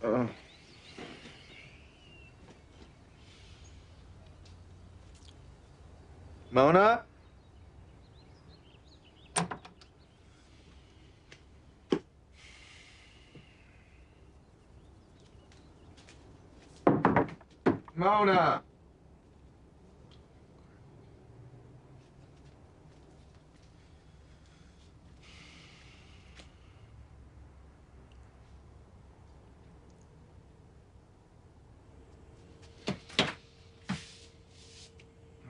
Mona? Mona!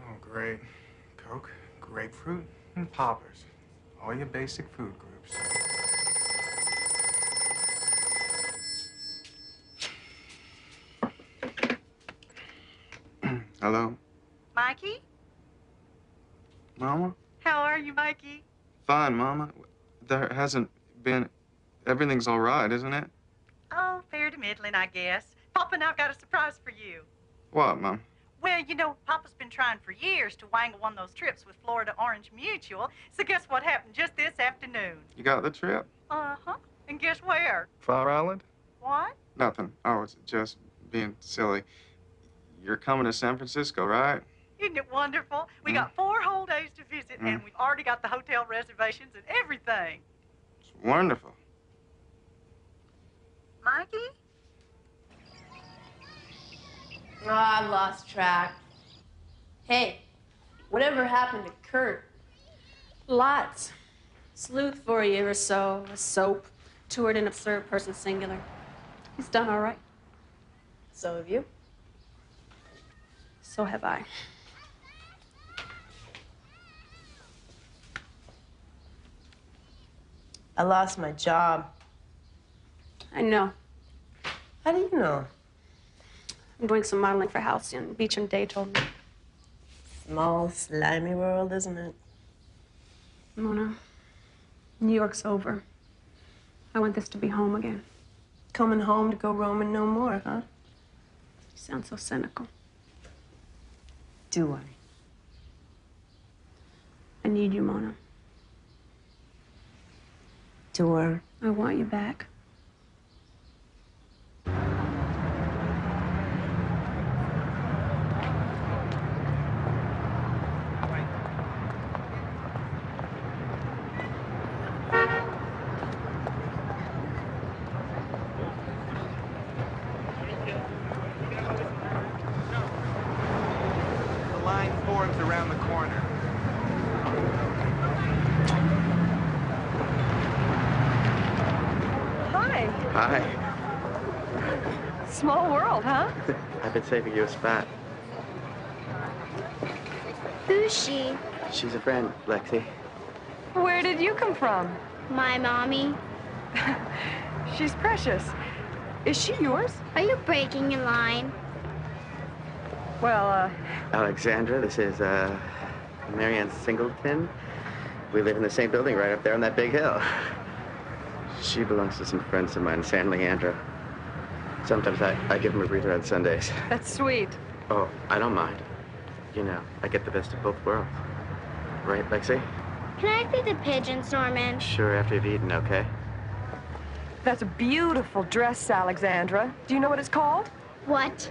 Oh, great. Coke, grapefruit, and poppers. All your basic food groups. Hello? Mikey? Mama? How are you, Mikey? Fine, Mama. There hasn't been... Everything's all right, isn't it? Oh, fair to middling, I guess. Papa and I've got a surprise for you. What, Mom? Well, you know, Papa's been trying for years to wangle one of those trips with Florida Orange Mutual, so guess what happened just this afternoon? You got the trip? Uh-huh. And guess where? Flower Island? What? Nothing. I was just being silly. You're coming to San Francisco, right? Isn't it wonderful? We got 4 whole days to visit, and we've already got the hotel reservations and everything. It's wonderful. Mikey? Oh, I lost track. Hey, whatever happened to Kurt? Lots. Sleuth for a year or so, a soap, toured in absurd person singular. He's done all right. So have you. So have I. I lost my job. I know. How do you know? I'm doing some modeling for Halcyon. Beecham Day told me. Small, slimy world, isn't it? Mona, New York's over. I want this to be home again. Coming home to go roaming no more, huh? You sound so cynical. Do I? I need you, Mona. Door. I want you back. The line forms around the corner. Hi. Hi. Small world, huh? I've been saving you a spot. Who's she? She's a friend, Lexi. Where did you come from? My mommy. She's precious. Is she yours? Are you breaking in line? Well, Alexandra, this is, Marianne Singleton. We live in the same building right up there on that big hill. She belongs to some friends of mine, San Leandro. Sometimes I give them a breather on Sundays. that's sweet. Oh, I don't mind. You know, I get the best of both worlds. Right, Lexi? Can I feed the pigeons, Norman? Sure, after you've eaten, okay? That's a beautiful dress, Alexandra. Do you know what it's called? What?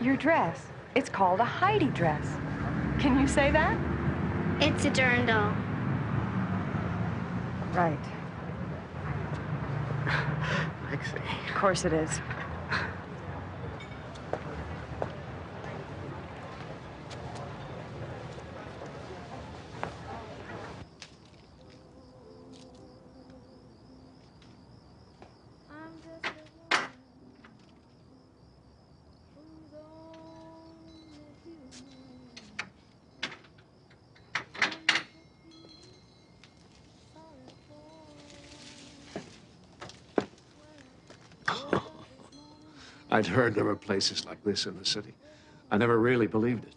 Your dress. It's called a Heidi dress. Can you say that? It's a dirndl. Right. Lexi. Of course it is. I'd heard there were places like this in the city. I never really believed it.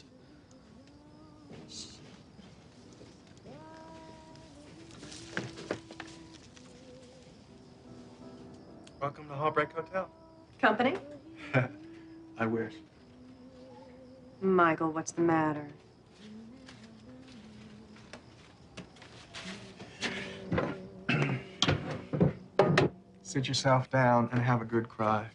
Welcome to Heartbreak Hotel. Company? I wish. Michael, what's the matter? Sit yourself down and have a good cry.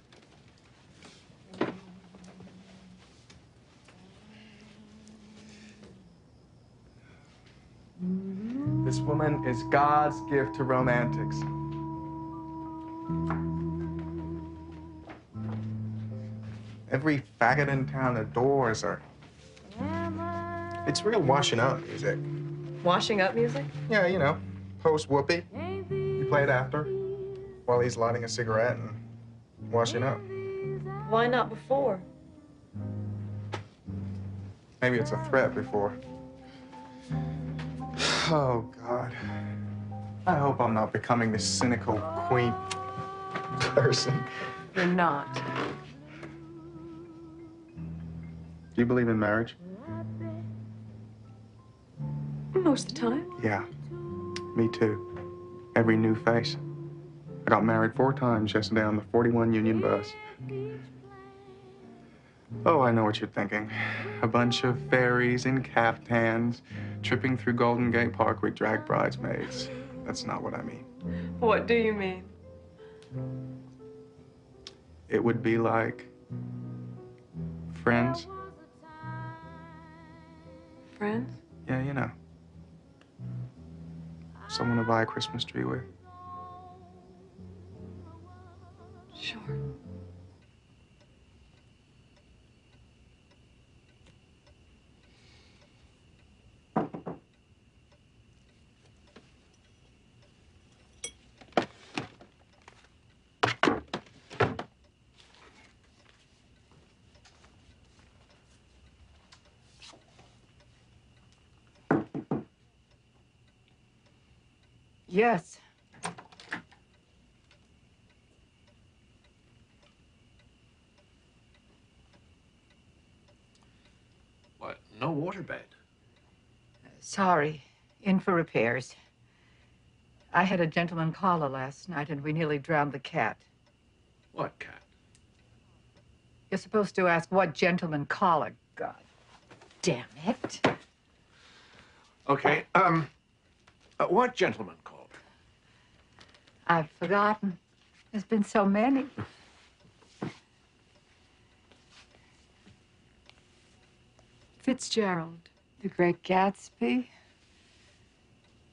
This woman is God's gift to romantics. Every faggot in town adores her. It's real washing up music. Washing up music? Yeah, you know, post-whoopee. You play it after, while he's lighting a cigarette and washing up. Why not before? Maybe it's a threat before. Oh, God. I hope I'm not becoming this cynical queen person. You're not. Do you believe in marriage? Most of the time. Yeah, me too. Every new face. I got married 4 times yesterday on the 41 Union bus. Oh, I know what you're thinking. A bunch of fairies in caftans tripping through Golden Gate Park with drag bridesmaids. That's not what I mean. What do you mean? It would be like Friends. Friends? Yeah, you know. Someone to buy a Christmas tree with. Sure. Yes. What? No waterbed? Sorry, in for repairs. I had a gentleman caller last night, and we nearly drowned the cat. What cat? You're supposed to ask what gentleman caller. God damn it. Okay, what gentleman called? I've forgotten. There's been so many. Fitzgerald, the great Gatsby.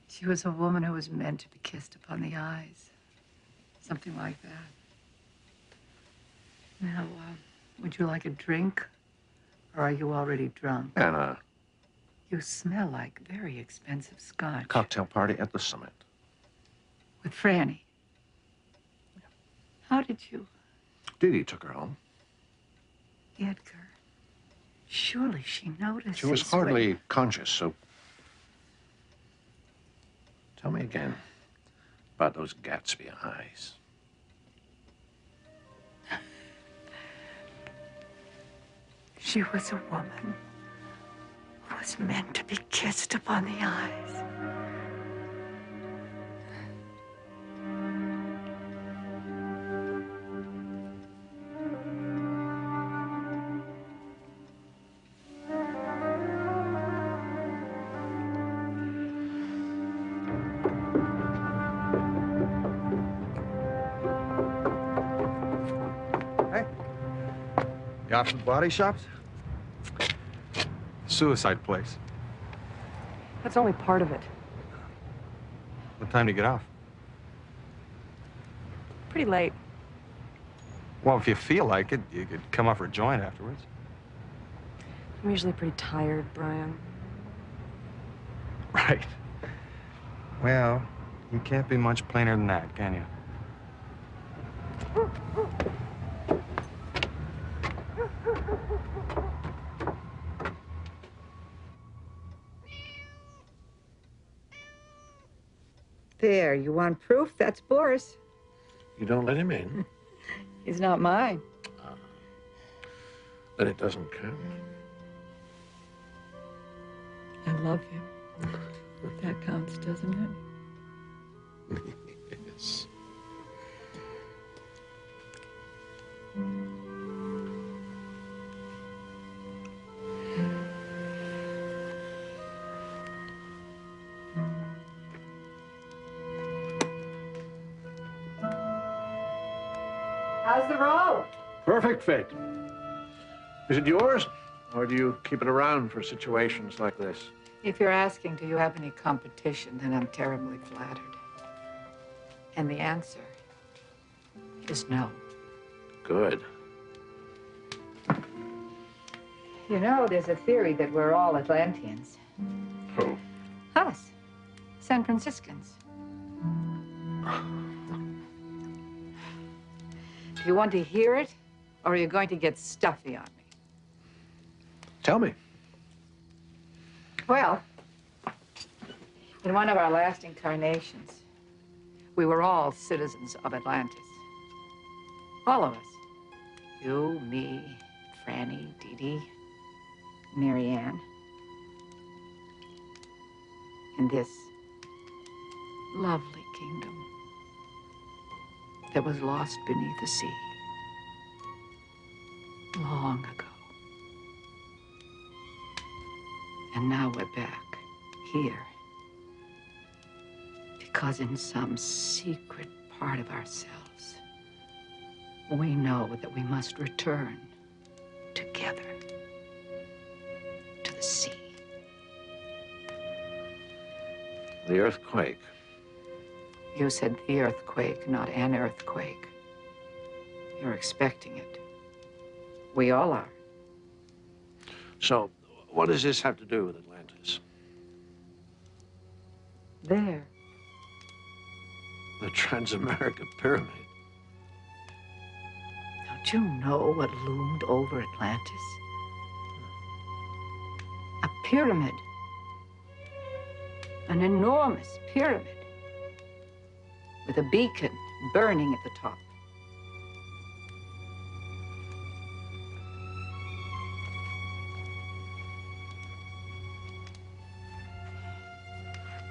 She was a woman who was meant to be kissed upon the eyes. Something like that. Now, would you like a drink? Or are you already drunk? Anna, You smell like very expensive scotch. cocktail party at the Summit. With Franny. How did you? Dee Dee took her home. Edgar. Surely she noticed. She was hardly conscious, so... Tell me again about those Gatsby eyes. She was a woman who was meant to be kissed upon the eyes. You off the body shops? Suicide place. That's only part of it. What time do you get off? Pretty late. Well, if you feel like it, you could come up for a joint afterwards. I'm usually pretty tired, Brian. Right. Well, you can't be much plainer than that, can you? There, you want proof? That's Boris. You don't let him in? He's not mine. Then it doesn't count. I love him. That counts, doesn't it? Yes. How's the road? Perfect fit. Is it yours? Or do you keep it around for situations like this? If you're asking, do you have any competition, then I'm terribly flattered. And the answer is no. Good. You know, there's a theory that we're all Atlanteans. Who? Us, San Franciscans. Do you want to hear it, or are you going to get stuffy on me? Tell me. Well, in one of our last incarnations, we were all citizens of Atlantis. All of us. You, me, Franny, Dee Dee, Mary Ann. In this lovely kingdom that was lost beneath the sea long ago. And now we're back here because in some secret part of ourselves, we know that we must return together to the sea. The earthquake. You said the earthquake, not an earthquake. You're expecting it. We all are. So, what does this have to do with Atlantis? There. The Transamerica Pyramid. Don't you know what loomed over Atlantis? A pyramid. An enormous pyramid. With a beacon burning at the top.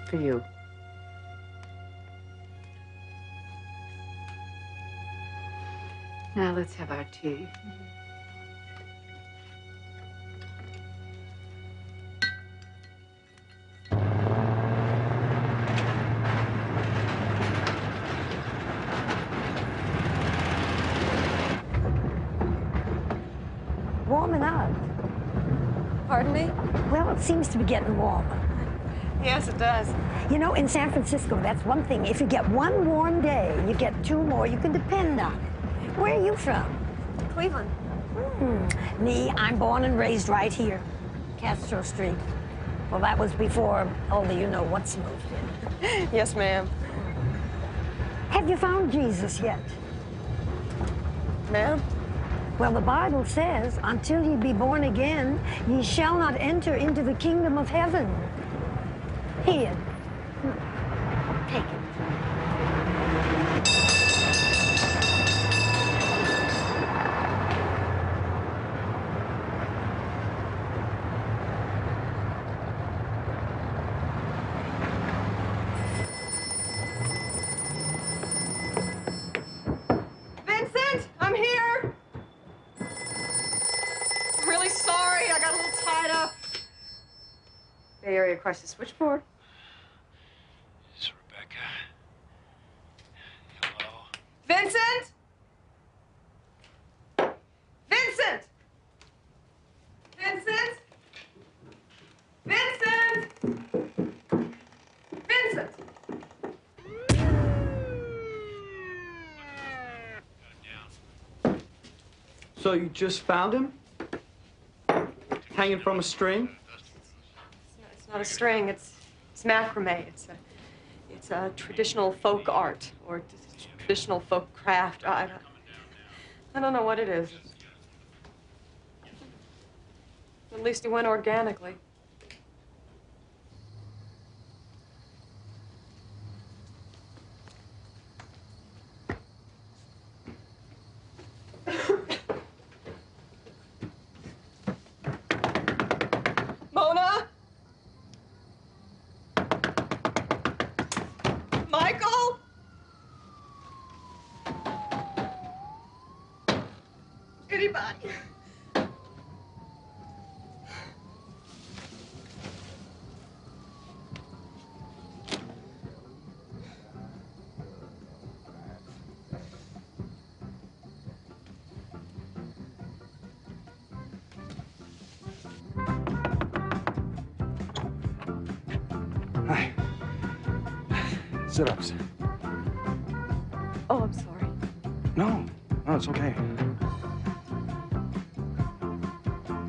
For you. Now let's have our tea. Warming up. Pardon me? Well, it seems to be getting warmer. Yes, it does. You know, in San Francisco, that's one thing. If you get one warm day, you get two more. You can depend on it. Where are you from? Cleveland. Me, I'm born and raised right here, Castro Street. Well, that was before all the you-know-what's moved in. Yes, ma'am. Have you found Jesus yet? Ma'am? Well, the Bible says, until ye be born again, ye shall not enter into the kingdom of heaven. Here. Take it. Vincent, I'm here. I'm really sorry. I got a little tied up. Bay Area Crisis Switchboard. It's Rebecca. Hello. Vincent! Vincent! Vincent! Vincent! Vincent! So you just found him? Hanging from a string? It's not a string. It's macrame. It's a traditional folk art or traditional folk craft. I don't know what it is. At least it went organically. Mona? Michael? Anybody? sit-ups. Oh, I'm sorry. No, it's okay.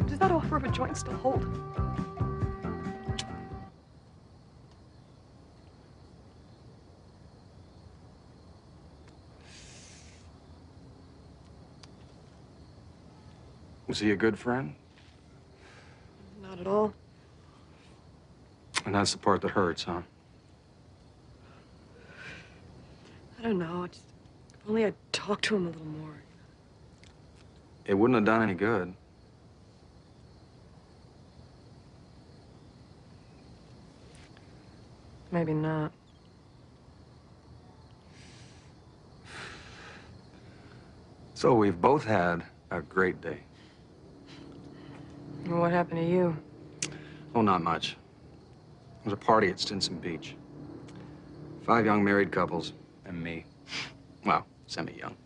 Does that offer of a joint still hold? Was he a good friend? Not at all. And that's the part that hurts, huh? I don't know. If only I'd talked to him a little more. It wouldn't have done any good. Maybe not. So we've both had a great day. Well, what happened to you? Oh, not much. It was a party at Stinson Beach. 5 young married couples and me. Well, semi-young.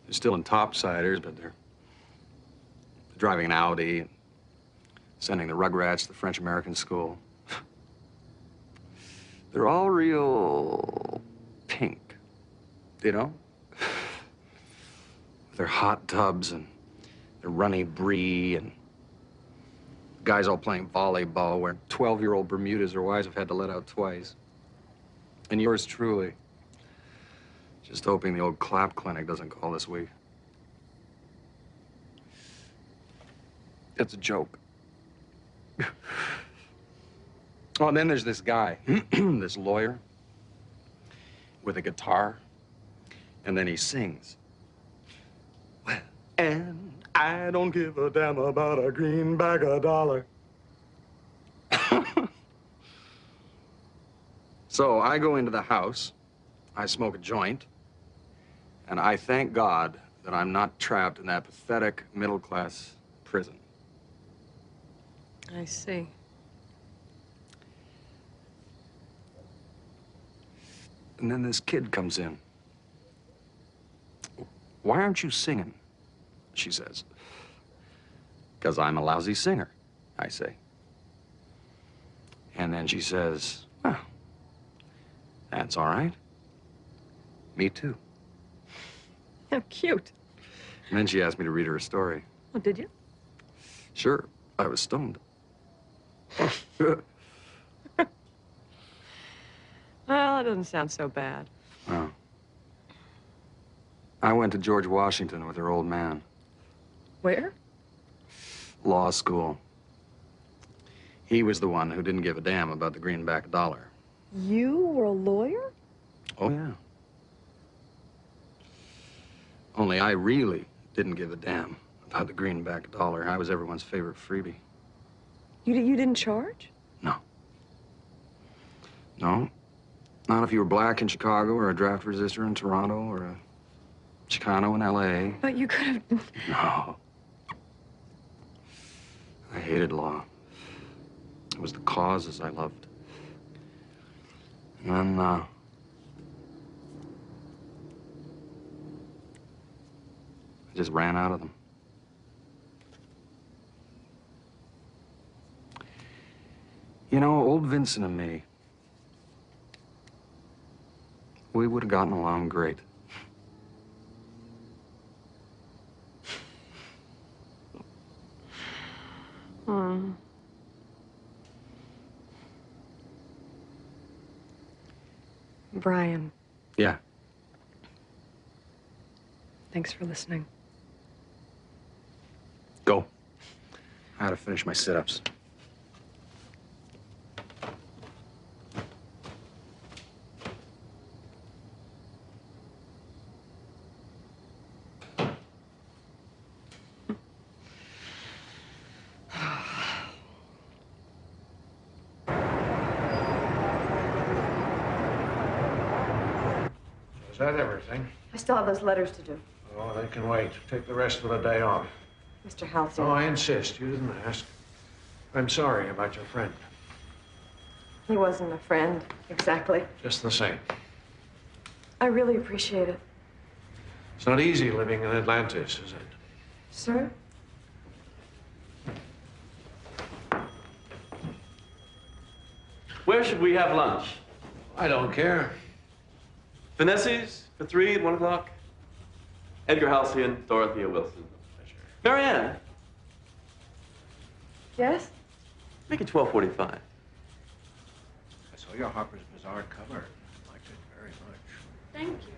They're still in topsiders, but they're driving an Audi and sending the Rugrats to the French-American school. They're all real pink, you know? With their hot tubs and their runny brie and guys all playing volleyball wearing 12-year-old Bermudas their wives have had to let out twice. And yours truly. Just hoping the old clap clinic doesn't call this week. It's a joke. Oh, and then there's this guy, this lawyer, with a guitar, and then he sings. Well, and I don't give a damn about a greenback a dollar. So I go into the house, I smoke a joint, and I thank God that I'm not trapped in that pathetic middle-class prison. I see. And then this kid comes in. Why aren't you singing? She says. Because I'm a lousy singer, I say. And then she says, well, that's all right. Me too. How cute. And then she asked me to read her a story. Oh, did you? Sure, I was stoned. Well, that doesn't sound so bad. Oh. I went to George Washington with her old man. Where? Law school. He was the one who didn't give a damn about the greenback dollar. You were a lawyer? Oh, yeah. Only I really didn't give a damn about the greenback dollar. I was everyone's favorite freebie. You didn't charge? No. No. Not if you were black in Chicago or a draft resistor in Toronto or a Chicano in L.A. But you could have... No. I hated law. It was the causes I loved. And then, I just ran out of them. You know, old Vincent and me, we would have gotten along great. Brian, Yeah. thanks for listening. Go. I had to finish my sit-ups. Is that everything? I still have those letters to do. Oh, they can wait. Take the rest of the day off. Mr. Halcyon. Oh, I insist. You didn't ask. I'm sorry about your friend. He wasn't a friend, exactly. Just the same. I really appreciate it. It's not easy living in Atlantis, is it? Sir? Where should we have lunch? I don't care. Finesse's for 3 at 1 o'clock. Edgar Halcyon, Dorothea Wilson. Pleasure. Marianne, Yes? make it 12:45. I saw your Harper's Bazaar cover. I liked it very much. Thank you.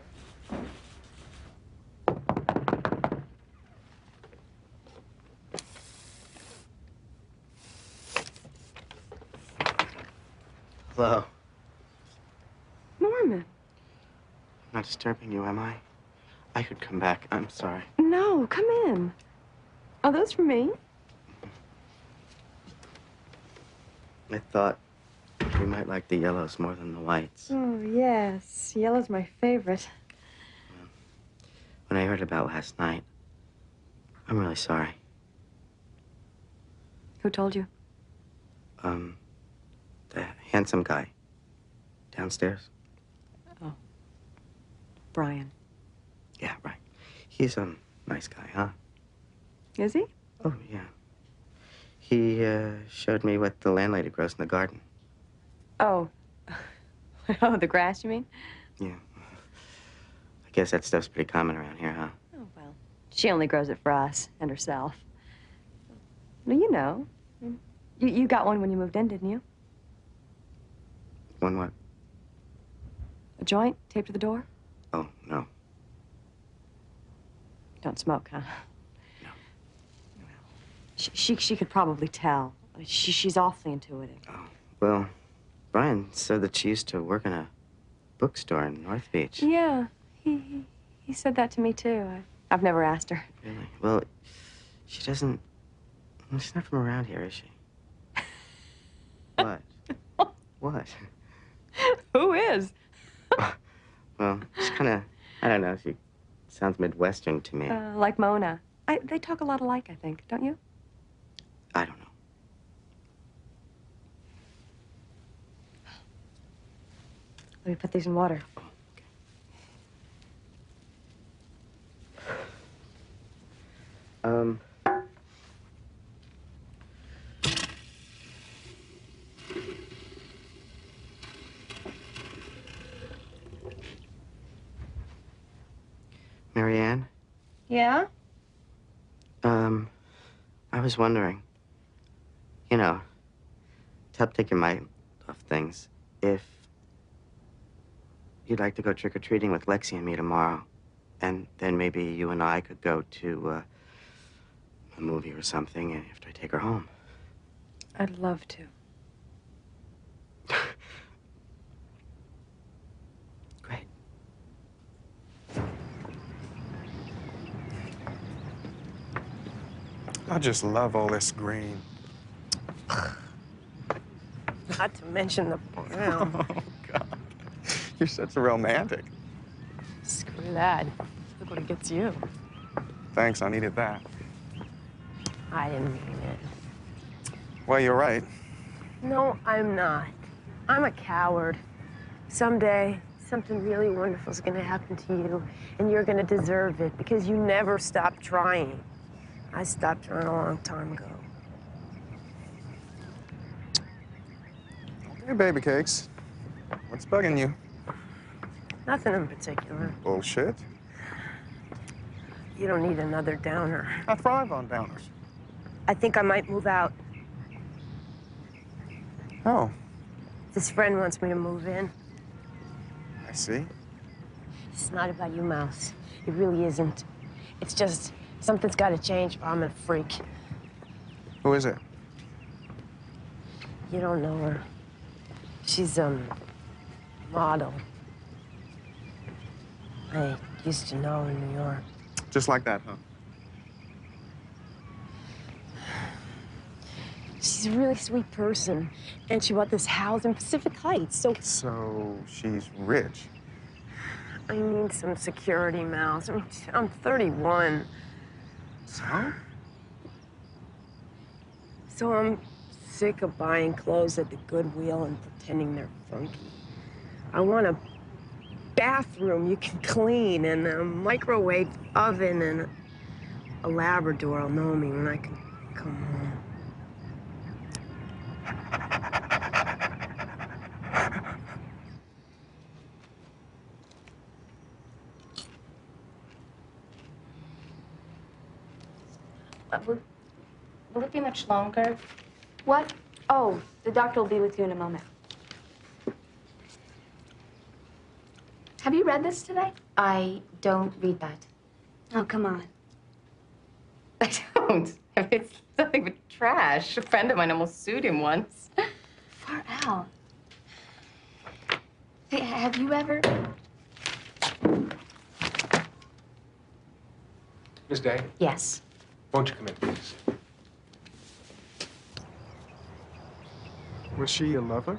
Hello. Norman. Not disturbing you, am I? I could come back. I'm sorry. No, come in. Are those for me? I thought you might like the yellows more than the whites. Oh, yes. Yellow's my favorite. When I heard about last night, I'm really sorry. Who told you? The handsome guy downstairs. Oh. Brian. Yeah, right. He's a nice guy, huh? Is he? Oh, yeah. He showed me what the landlady grows in the garden. Oh. Oh, the grass, you mean? Yeah. I guess that stuff's pretty common around here, huh? Oh, well. She only grows it for us and herself. Well, you know. You got one when you moved in, didn't you? One what? A joint taped to the door? Oh, no. Don't smoke, huh? No. She could probably tell. She's awfully intuitive. Oh, well, Brian said that she used to work in a bookstore in North Beach. Yeah, he said that to me, too. I've never asked her. Really? Well, she doesn't... Well, she's not from around here, is she? What? What? Who is? Well, she's kind of... I don't know. She sounds Midwestern to me. Like Mona. They talk a lot alike, I think, don't you? I don't know. Let me put these in water. Marianne? Yeah? I was wondering, you know, to help take your mind off things, if you'd like to go trick-or-treating with Lexi and me tomorrow, and then maybe you and I could go to a movie or something after I take her home. I'd love to. Great. I just love all this green. Not to mention the brown. Oh, God. You're such a romantic. Screw that. Look what it gets you. Thanks, I needed that. I didn't mean it. Well, you're right. No, I'm not. I'm a coward. Someday, something really wonderful is gonna happen to you, and you're gonna deserve it because you never stop trying. I stopped trying a long time ago. Okay, baby cakes. What's bugging you? Nothing in particular. Bullshit. You don't need another downer. I thrive on downers. I think I might move out. Oh, This friend wants me to move in. I see. It's not about you, Mouse. It really isn't. It's just something's got to change or I'm a freak. Who is it? You don't know her. She's model. I used to know her in New York. Just like that, huh? She's a really sweet person, and she bought this house in Pacific Heights, so she's rich. I need some security, Mouse. I'm 31. So? So I'm sick of buying clothes at the Goodwill and pretending they're funky. I want a bathroom you can clean and a microwave oven and a Labrador will know me when I can come home. Will it be much longer? What? Oh, the doctor will be with you in a moment. Have you read this today? I don't read that. Oh, come on. I don't. I mean, it's nothing but trash. A friend of mine almost sued him once. Far out. Hey, have you ever... Miss Day, Yes. won't you come in, please? Was she your lover?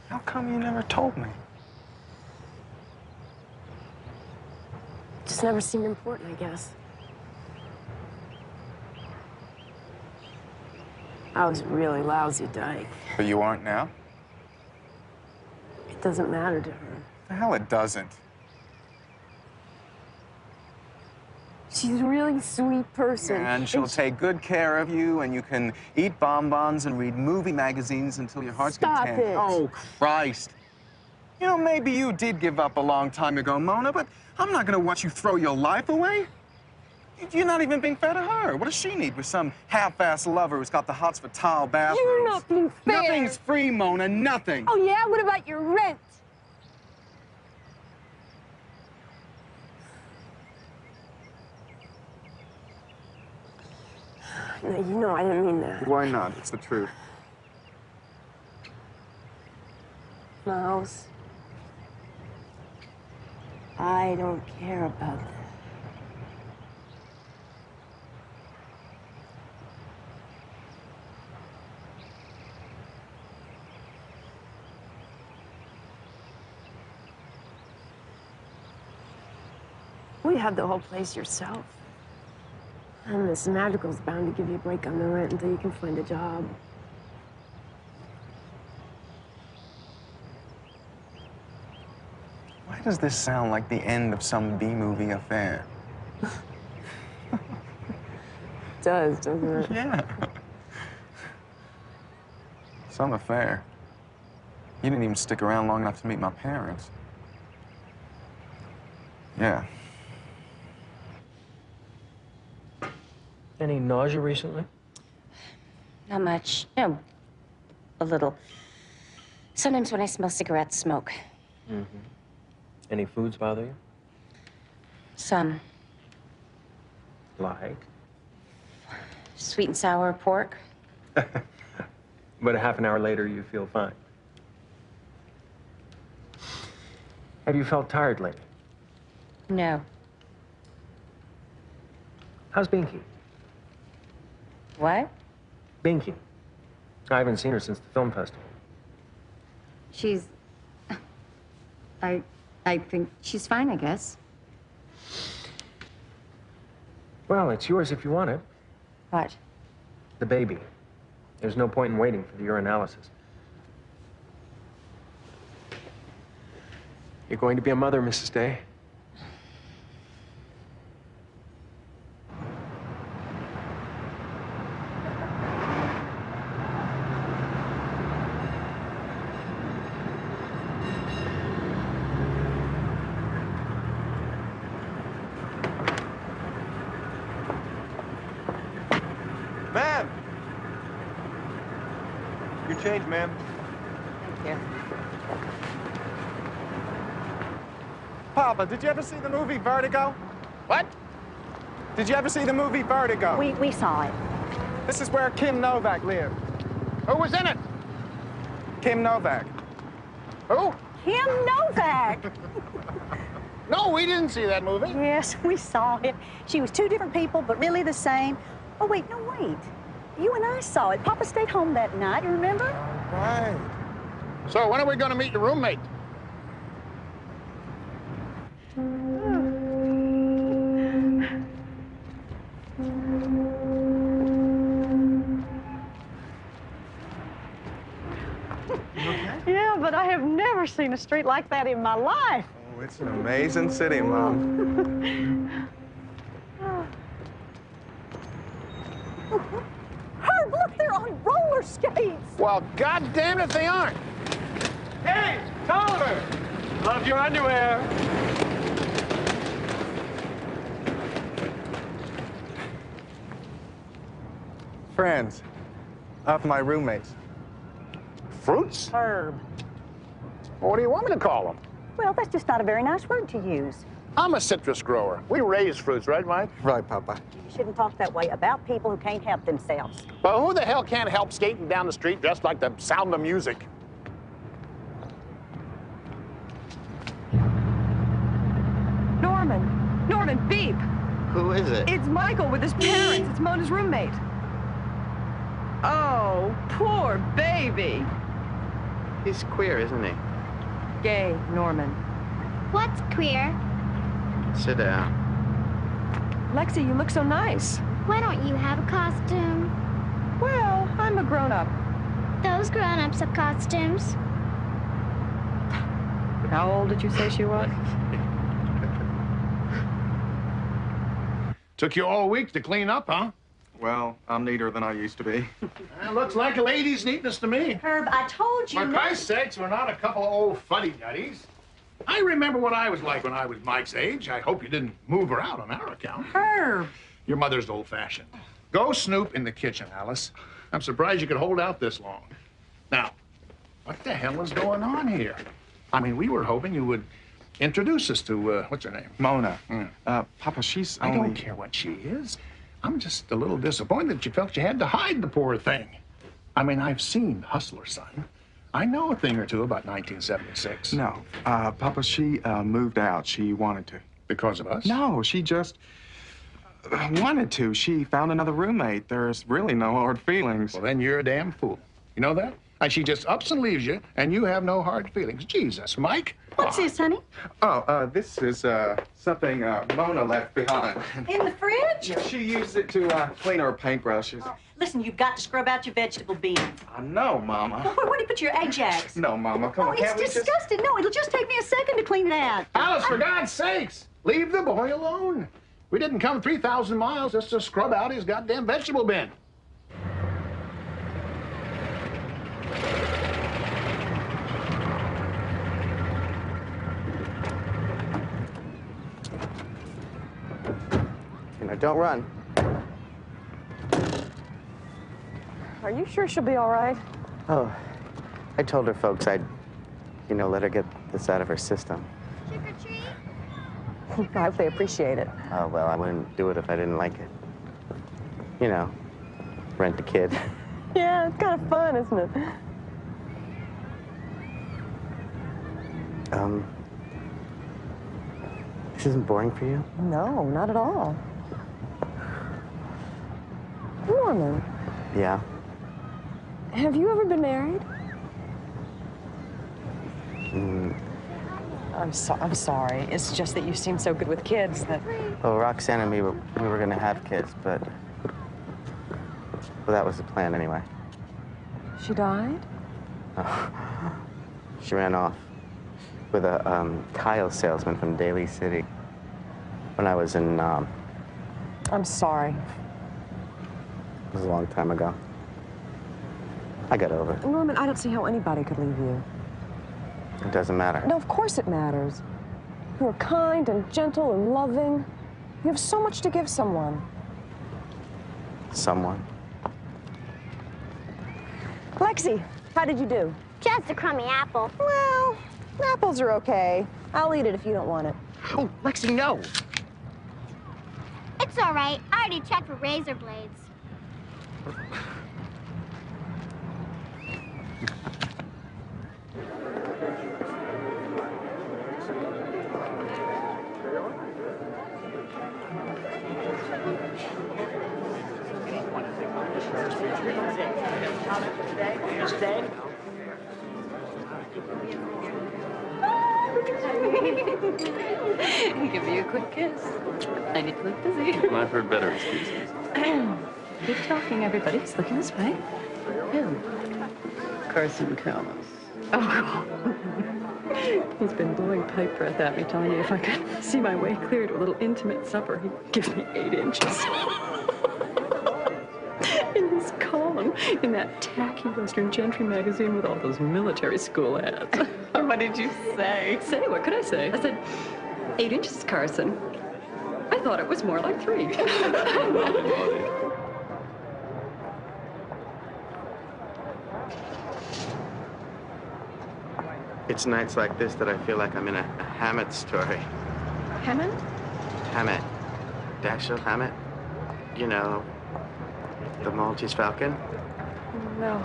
How come you never told me? Just never seemed important, I guess. I was a really lousy dyke. But you aren't now? It doesn't matter to her. The hell it doesn't. She's a really sweet person. And she'll take good care of you, and you can eat bonbons and read movie magazines until your heart's Stop content. it. Oh, Christ. You know, maybe you did give up a long time ago, Mona, but I'm not gonna watch you throw your life away. You're not even being fair to her. What does she need with some half-ass lover who's got the hots for tile bathrooms? You're not being fair. Nothing's free, Mona, nothing. Oh, yeah? What about your rent? No, you know I didn't mean that. Why not? It's the truth. Miles, I don't care about that. You have the whole place yourself. And Miss Madrigal's bound to give you a break on the rent until you can find a job. Why does this sound like the end of some B-movie affair? It does, doesn't it? Yeah. Some affair. You didn't even stick around long enough to meet my parents. Yeah. Any nausea recently? Not much. No, a little. Sometimes when I smell cigarette smoke. Mm-hmm. Any foods bother you? Some. Like? Sweet and sour pork. But a half an hour later, you feel fine. Have you felt tired lately? No. How's Binky? What? Binky. I haven't seen her since the film festival. She's... I think she's fine, I guess. Well, it's yours if you want it. What? The baby. There's no point in waiting for the urinalysis. You're going to be a mother, Mrs. Day. Ma'am! Your change, ma'am. Thank you. Papa, did you ever see the movie Vertigo? What? Did you ever see the movie Vertigo? We saw it. This is where Kim Novak lived. Who was in it? Kim Novak. Who? Kim Novak. No, we didn't see that movie. Yes, we saw it. She was two different people, but really the same. Oh, wait, no, wait. You and I saw it. Papa stayed home that night, you remember? Right. So when are we going to meet your roommate? Yeah, but I have never seen a street like that in my life. Oh, it's an amazing city, Mom. Herb, look, they're on roller skates. Well, God damn it, they aren't. Hey, Tolliver! Love your underwear. Friends of my roommates. Fruits? Herb. What do you want me to call them? Well, that's just not a very nice word to use. I'm a citrus grower. We raise fruits, right, Mike? Right, Papa. You shouldn't talk that way about people who can't help themselves. But who the hell can't help skating down the street dressed like the sound of music? Norman. Norman, beep. Who is it? It's Michael with his parents. It's Mona's roommate. Oh, poor baby. He's queer, isn't he? Gay, Norman. What's queer? Sit down. Lexi, you look so nice. Why don't you have a costume? Well, I'm a grown-up. Those grown-ups have costumes. How old did you say she was? Took you all week to clean up, huh? Well, I'm neater than I used to be. Looks like a lady's neatness to me. Herb, I told you. For Christ's sakes, we're not a couple of old fuddy-duddies. I remember what I was like when I was Mike's age. I hope you didn't move her out on our account. Herb. Your mother's old-fashioned. Go snoop in the kitchen, Alice. I'm surprised you could hold out this long. Now, what the hell is going on here? I mean, we were hoping you would introduce us to, what's her name? Mona. Papa, she's I only... don't care what she is. I'm just a little disappointed that you felt you had to hide the poor thing. I mean, I've seen Hustler Son. I know a thing or two about 1976. No, Papa, she moved out. She wanted to. Because of us? No, she just wanted to. She found another roommate. There's really no hard feelings. Well, then you're a damn fool. You know that? And she just ups and leaves you, and you have no hard feelings. Jesus, Mike. What's this, honey? Oh, this is something Mona left behind. In the fridge? She used it to clean her paintbrushes. Oh, listen, you've got to scrub out your vegetable beans. I know, Mama. Well, where do you put your Ajax? No, Mama, come on. It's Can't we just... disgusting. No, it'll just take me a second to clean it out. Alice, for God's sakes, leave the boy alone. We didn't come 3,000 miles just to scrub out his goddamn vegetable bin. Don't run. Are you sure she'll be all right? Oh, I told her folks I'd, let her get this out of her system. Trick or treat? I hope they appreciate it. Oh, well, I wouldn't do it if I didn't like it. Rent a kid. Yeah, it's kind of fun, isn't it? This isn't boring for you? No, not at all. Norman. Yeah. Have you ever been married? I'm sorry. It's just that you seem so good with kids that... Well, Roxanne and me, we were going to have kids, but... Well, that was the plan anyway. She died? She ran off with a tile salesman from Daly City when I was in... I'm sorry. It was a long time ago. I got over it. Norman, I don't see how anybody could leave you. It doesn't matter. No, of course it matters. You are kind and gentle and loving. You have so much to give someone. Someone? Lexi, how did you do? Just a crummy apple. Well, apples are okay. I'll eat it if you don't want it. Oh, Lexi, no. It's all right. I already checked for razor blades. Give me a quick kiss. I need to look busy. I've heard better excuses. Keep talking, everybody. Just looking this way. Who? Carson Callis. Oh, God. He's been blowing pipe breath at me, telling me if I could see my way clear to a little intimate supper, he'd give me 8 inches. In his column. in that tacky Western Gentry magazine with all those military school ads. What did you say? Say, what could I say? I said, 8 inches, Carson. I thought it was more like 3. It's nights like this that I feel like I'm in a Hammett story. Hammond? Hammett. Dashiell Hammett. You know, the Maltese Falcon. No.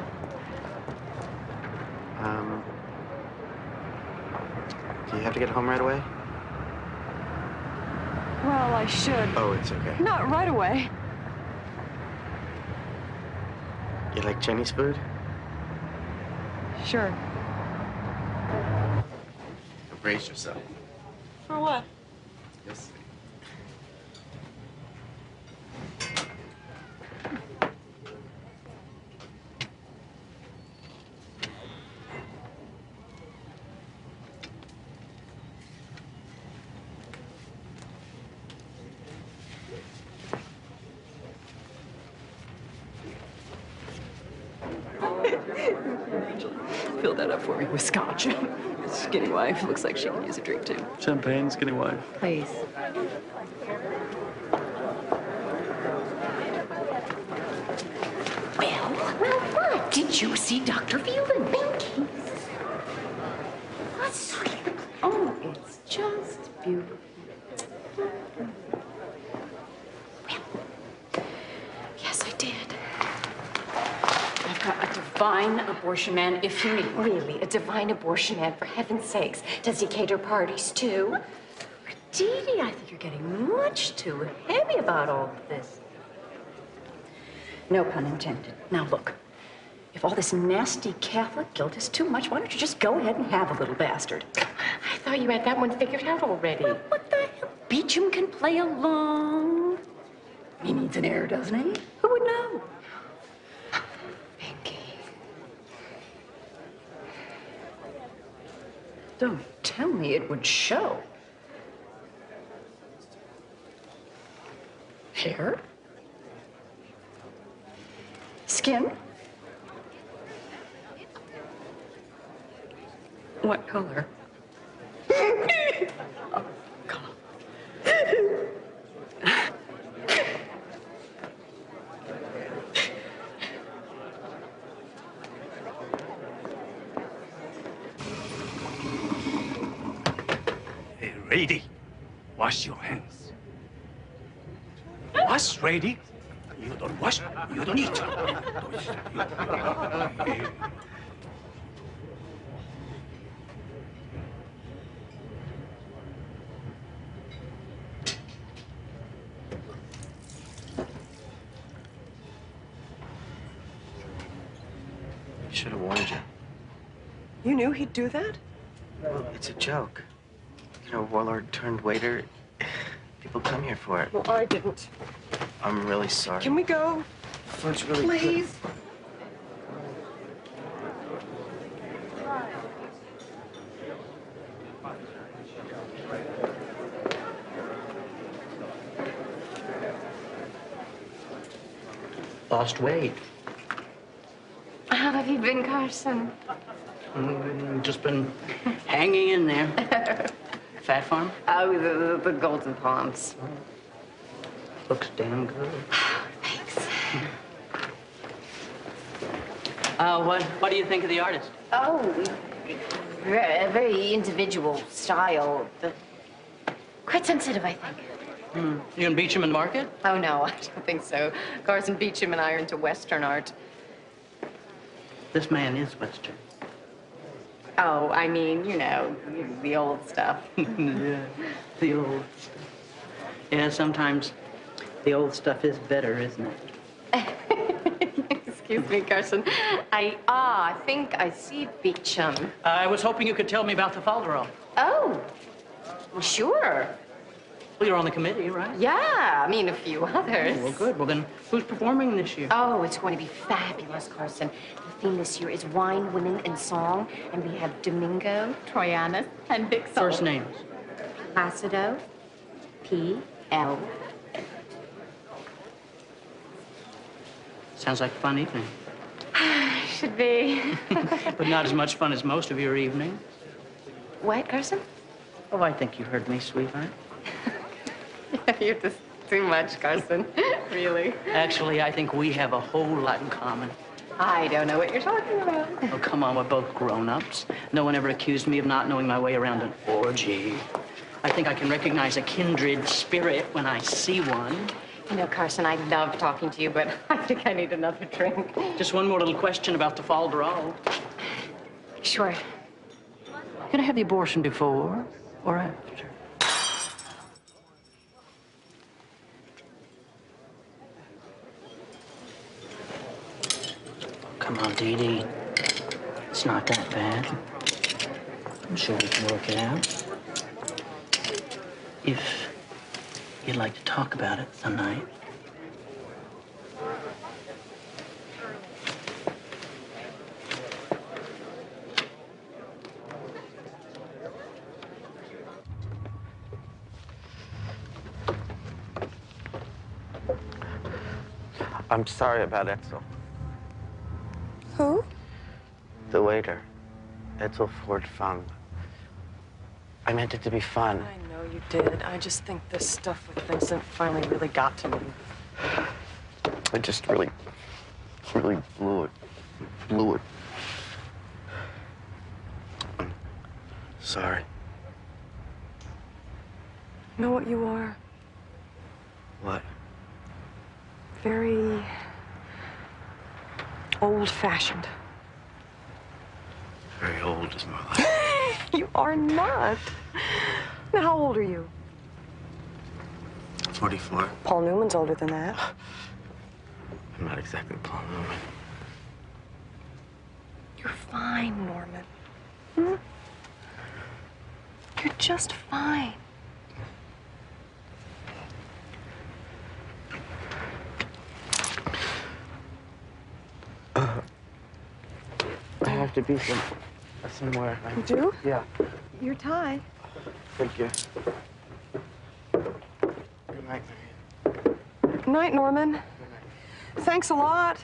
Do you have to get home right away? Well, I should. Oh, it's okay. Not right away. You like Chinese food? Sure. Brace yourself. For what? Yes. Fill that up for me with scotch. Skinny wife looks like she can use a drink, too. Champagne, skinny wife. Please. Well, what? Did you see Dr. Phelan? Pinky. What's Oh, it's just beautiful. Yes, I did. I've got a divine abortion man if you need one. Really, a divine abortion man, for heaven's sakes. Does he cater parties, too? Dee Dee, I think you're getting much too heavy about all of this. No pun intended. Now, look. If all this nasty Catholic guilt is too much, why don't you just go ahead and have a little bastard? I thought you had that one figured out already. Well, what the hell? Beecham can play along. He needs an heir, doesn't he? Who would know? Pinky. Don't tell me it would show. Hair? Skin? What color? Oh, come on. Hey, Rady, wash your hands. Wash, Rady. You don't wash, you don't eat. Should have warned you. You knew he'd do that? Well, it's a joke. You know, warlord turned waiter. People come here for it. Well, I didn't. I'm really sorry. Can we go? Food's really Please? Lost weight. How have you been, Carson? Just been hanging in there. Fat Farm? Oh, the Golden Palms. Looks damn good. Thanks. What do you think of the artist? Oh, very individual style, but quite sensitive, I think. You can Beecham in the market? Oh, no, I don't think so. Carson Beecham and I are into Western art. This man is Western. Oh, I mean, you know, the old stuff. Yeah, the old stuff. Yeah, sometimes the old stuff is better, isn't it? Excuse me, Carson. I think I see Beecham. I was hoping you could tell me about the Falderall. Oh, sure. Well, you're on the committee, right? Yeah, I mean, a few others. Oh, well, good. Well, then, who's performing this year? Oh, it's going to be fabulous, Carson. The theme this year is wine, women, and song. And we have Domingo, Troyanus, and Big Soul. First names? Placido, P.L. Sounds like a fun evening. should be. But not as much fun as most of your evening. What, Carson? Oh, I think you heard me, sweetheart. You're just too much, Carson. Really? Actually, I think we have a whole lot in common. I don't know what you're talking about. Oh, come on, we're both grown-ups. No one ever accused me of not knowing my way around an orgy. I think I can recognize a kindred spirit when I see one. You know, Carson, I love talking to you, but I think I need another drink. Just one more little question about the fall draw. Sure. Can I have the abortion before or after? Come on, Dee Dee. It's not that bad. I'm sure we can work it out. If you'd like to talk about it some night. I'm sorry about Etzel. Who? The waiter. Etzel Ford Fung. I meant it to be fun. I know you did. I just think this stuff with Vincent finally really got to me. I just really blew it. Blew it. I'm sorry. You know what you are? What? Very old-fashioned. Very old is more like. You are not. Now, how old are you? 44. Paul Newman's older than that. I'm not exactly Paul Newman. You're fine, Norman. Hmm? You're just fine. I have to be somewhere. You do? Yeah. Your tie. Thank you. Good night, Marian. Good night, Norman. Thanks a lot.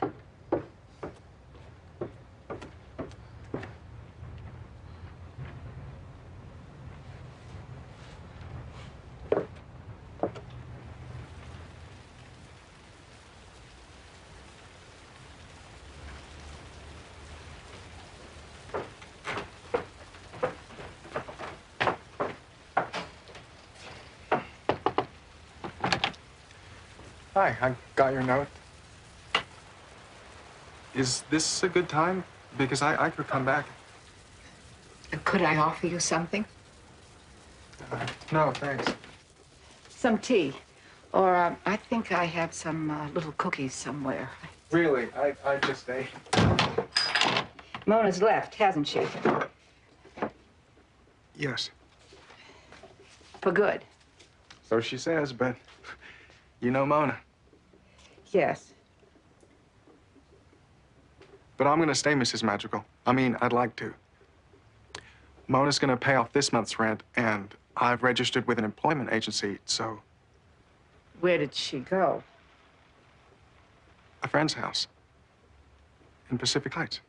Hi, I got your note. Is this a good time? Because I could come back. Could I offer you something? No, thanks. Some tea. Or I think I have some little cookies somewhere. Really, I just ate. Mona's left, hasn't she? Yes. For good. So she says, but you know Mona. Yes. But I'm gonna stay, Mrs. Magical. I mean, I'd like to. Mona's gonna pay off this month's rent, and I've registered with an employment agency, so... Where did she go? A friend's house. In Pacific Heights.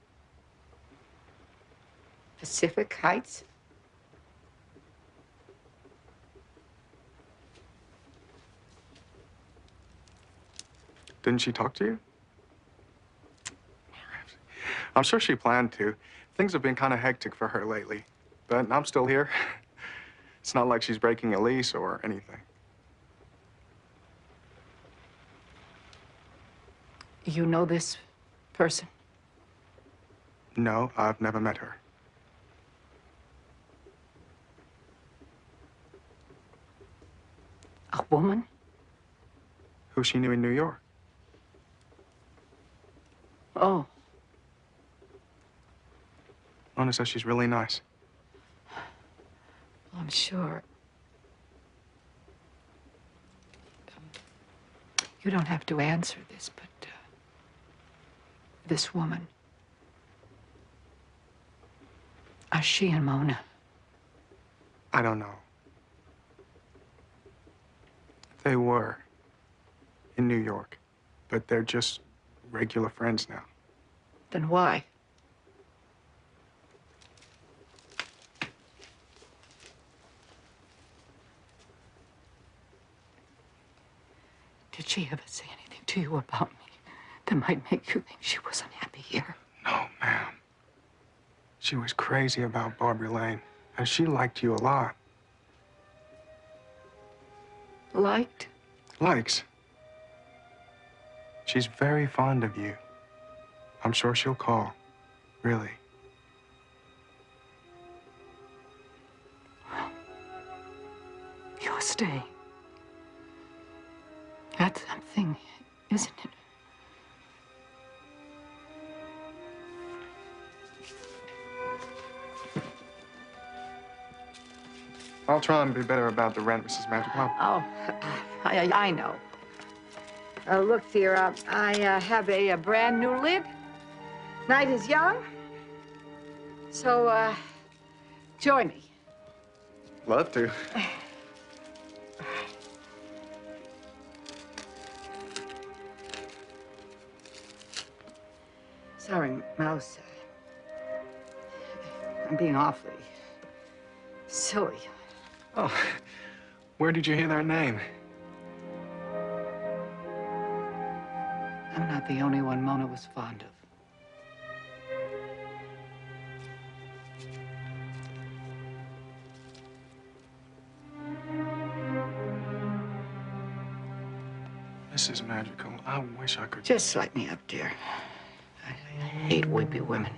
Pacific Heights? Didn't she talk to you? I'm sure she planned to. Things have been kind of hectic for her lately, but I'm still here. It's not like she's breaking a lease or anything. You know this person? No, I've never met her. A woman? Who she knew in New York. Oh. Mona says she's really nice. I'm sure. You don't have to answer this, but this woman, are she and Mona? I don't know. They were in New York, but they're just regular friends now. Then why? she ever say anything to you about me that might make you think she was unhappy here? No, ma'am. She was crazy about Barbara Lane, and she liked you a lot. Liked? Likes. She's very fond of you. I'm sure she'll call. Really. You're staying. That's something, isn't it? I'll try and be better about the rent, Mrs. Magical. Oh, I know. Look, dear, I have a brand new lid. Night is young. So, join me. Love to. Sorry, Mouse. I'm being awfully silly. Oh, where did you hear that name? I'm not the only one Mona was fond of. Mrs. Magical, I wish I could... Just let me up, dear. I hate wimpy women.